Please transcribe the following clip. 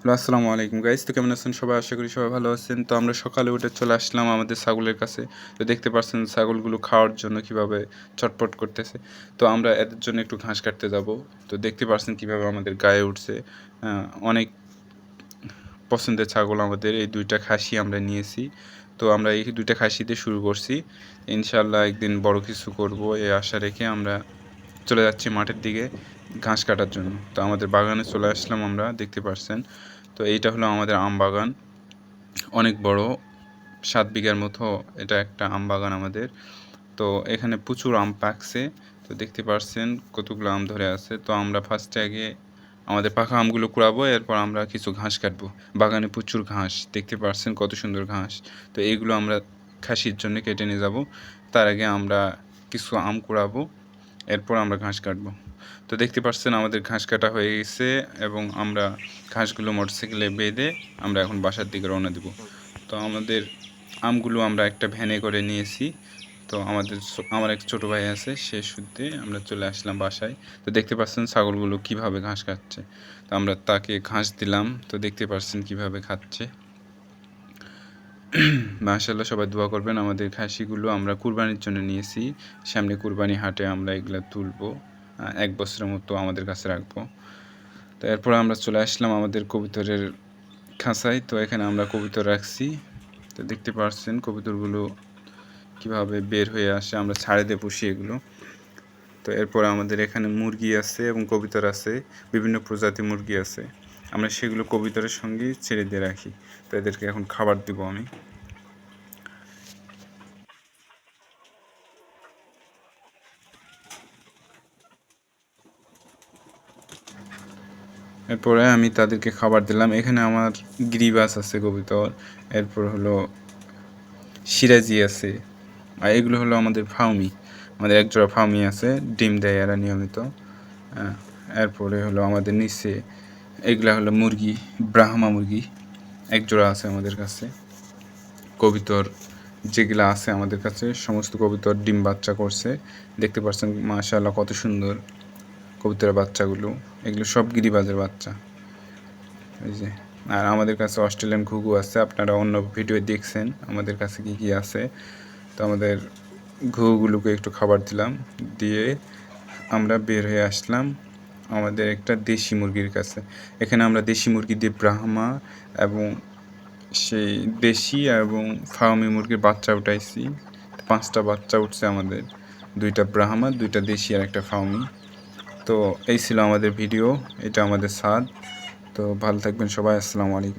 Hello, আসসালামু আলাইকুম guys. তো কেমন আছেন সবাই? আশা করি সবাই ভালো আছেন। তো আমরা সকালে উঠে চলে আসলাম আমাদের ছাগলের কাছে। তো দেখতে পাচ্ছেন ছাগলগুলো খাওয়ার জন্য কিভাবে ছটফট করতেছে। তো আমরা এদের জন্য একটু ঘাস কাটতে যাব। তো দেখতে পাচ্ছেন কিভাবে আমাদের গায়ে উঠছে। অনেক পছন্দের ছাগল আমাদের। এই ২ টা খাসি আমরা নিয়েছি। তো আমরা এই ২ টা খাসি দিয়ে শুরু করছি। ইনশাআল্লাহ একদিন বড় কিছু করব এই আশা রেখে আমরা চলে যাচ্ছি মাঠের দিকে ঘাস কাটার জন্য। তো আমাদের বাগানে চলে আসলাম আমরা, দেখতে পাচ্ছেন। তো এইটা হলো আমাদের আম বাগান। অনেক বড়, ৭ বিঘার মতো এটা একটা আম বাগান আমাদের। তো এখানে প্রচুর আম পাকছে। তো দেখতে পাচ্ছেন কতগুলো আম ধরে আছে। তো আমরা ফার্স্টে আগে আমাদের পাকা আমগুলো কুড়াবো, এরপর আমরা কিছু ঘাস কাটবো। বাগানে প্রচুর ঘাস, দেখতে পাচ্ছেন কত সুন্দর ঘাস। তো এইগুলো আমরা খাসির জন্য কেটে নিয়ে যাব। তার আগে আমরা কিছু আম কুড়াবো, এরপর আমরা ঘাস কাটবো। তো দেখতে পাচ্ছেন আমাদের ঘাস কাটা হয়ে গেছে এবং আমরা ঘাসগুলো মোটরসাইকেলে বেঁধে আমরা এখন বাসার দিকে রওনা দেব। তো আমাদের আমগুলো আমরা একটা ভ্যানে করে নিয়েছি। তো আমার এক ছোটো ভাই আছে, সে সূত্রে আমরা চলে আসলাম বাসায়। তো দেখতে পাচ্ছেন ছাগলগুলো কীভাবে ঘাস খাচ্ছে। তো আমরা তাকে ঘাস দিলাম। তো দেখতে পাচ্ছেন কীভাবে খাচ্ছে। মাশাআল্লাহ, সবাই দোয়া করবেন। আমাদের খাসিগুলো আমরা কুরবানির জন্য নিয়েছি। সামনে কুরবানি হাটে আমরা এগুলা তুলবো। ১ বছরের মতো আমাদের কাছে রাখবো। তো এরপর আমরা চলে আসলাম আমাদের কবুতরের খাঁচায়। তো এখানে আমরা কবুতর রাখছি। তো দেখতে পাচ্ছেন কবুতরগুলো কীভাবে বের হয়ে আসে। আমরা ছাড়ে দিয়ে পুষি এগুলো। তো এরপর আমাদের এখানে মুরগি আছে এবং কবুতর আছে, বিভিন্ন প্রজাতির মুরগি আছে। আমরা সেগুলো কবুতরের সঙ্গেই ছেড়ে দিয়ে রাখি। তো এদেরকে এখন খাবার দিব আমি। এরপরে আমি তাদেরকে খাবার দিলাম। এখানে আমার গিরিবাজ আছে কবুতর, এরপর হলো সিরাজি আছে, আর এগুলো হলো আমাদের ফাউমি। আমাদের একজোড়া ফাউমি আছে, ডিম দেয় এরা নিয়মিত। এরপরে হলো আমাদের নিচে এগুলা হলো মুরগি, ব্রাহ্মা মুরগি একজোড়া আছে আমাদের কাছে। কবুতর যেগুলা আছে আমাদের কাছে সমস্ত কবুতর ডিম বাচ্চা করছে। দেখতে পাচ্ছেন মাশাআল্লাহ কত সুন্দর কবুতরের বাচ্চাগুলো। এগুলো সব গিরিবাজের বাচ্চা। এই যে, আর আমাদের কাছে অস্ট্রেলিয়ান ঘুঘু আছে। আপনারা অন্য ভিডিও দেখছেন আমাদের কাছে কী কী আছে। তো আমাদের ঘুঘুগুলোকে একটু খাবার দিলাম, দিয়ে আমরা বের হয়ে আসলাম আমাদের একটা দেশি মুরগির কাছে। এখানে আমরা দেশি মুরগি দিয়ে ব্রাহ্মা এবং সেই দেশি এবং ফার্মি মুরগির বাচ্চা উঠাইছি। 5টা বাচ্চা উঠছে আমাদের, 2টা ব্রাহ্মা, 2টা দেশি আর একটা ফার্মি। তো এই ছিল আমাদের ভিডিও, এটা আমাদের ছাদ। তো ভালো থাকবেন সবাই, আসসালামু আলাইকুম।